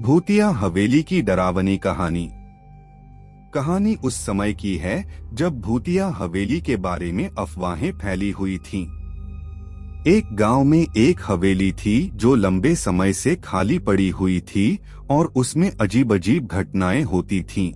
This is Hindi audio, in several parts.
भूतिया हवेली की डरावनी कहानी। कहानी उस समय की है जब भूतिया हवेली के बारे में अफवाहें फैली हुई थीं। एक गांव में एक हवेली थी जो लंबे समय से खाली पड़ी हुई थी और उसमें अजीब अजीब घटनाएं होती थीं।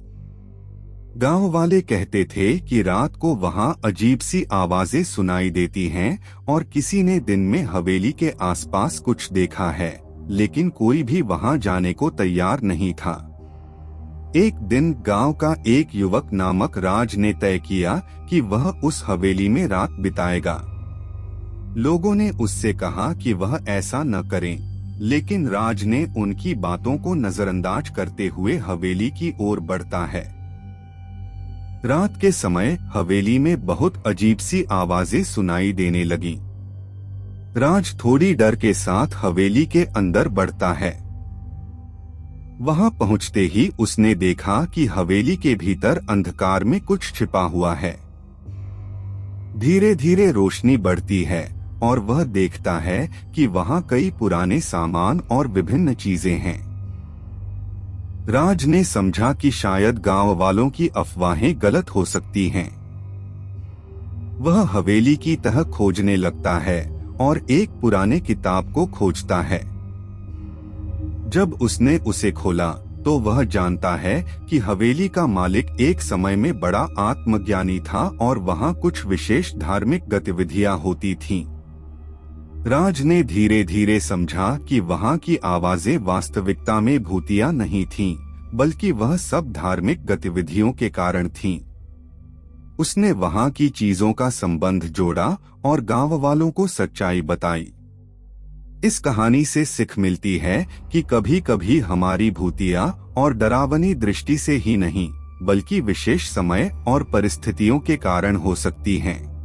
गांव वाले कहते थे कि रात को वहां अजीब सी आवाजें सुनाई देती हैं और किसी ने दिन में हवेली के आसपास कुछ देखा है, लेकिन कोई भी वहां जाने को तैयार नहीं था। एक दिन गांव का एक युवक नामक राज ने तय किया कि वह उस हवेली में रात बिताएगा। लोगों ने उससे कहा कि वह ऐसा न करें, लेकिन राज ने उनकी बातों को नजरअंदाज करते हुए हवेली की ओर बढ़ता है। रात के समय हवेली में बहुत अजीब सी आवाजें सुनाई देने लगीं। राज थोड़ी डर के साथ हवेली के अंदर बढ़ता है। वहां पहुंचते ही उसने देखा कि हवेली के भीतर अंधकार में कुछ छिपा हुआ है। धीरे धीरे रोशनी बढ़ती है और वह देखता है कि वहां कई पुराने सामान और विभिन्न चीजें हैं। राज ने समझा कि शायद गांव वालों की अफवाहें गलत हो सकती हैं। वह हवेली की तह खोजने लगता है और एक पुराने किताब को खोजता है। जब उसने उसे खोला तो वह जानता है कि हवेली का मालिक एक समय में बड़ा आत्मज्ञानी था और वहां कुछ विशेष धार्मिक गतिविधियां होती थीं। राज ने धीरे धीरे समझा कि वहां की आवाजें वास्तविकता में भूतिया नहीं थीं, बल्कि वह सब धार्मिक गतिविधियों के कारण थीं। उसने वहां की चीजों का संबंध जोड़ा और गांव वालों को सच्चाई बताई। इस कहानी से सीख मिलती है कि कभी कभी हमारी भूतिया और डरावनी दृष्टि से ही नहीं, बल्कि विशेष समय और परिस्थितियों के कारण हो सकती हैं।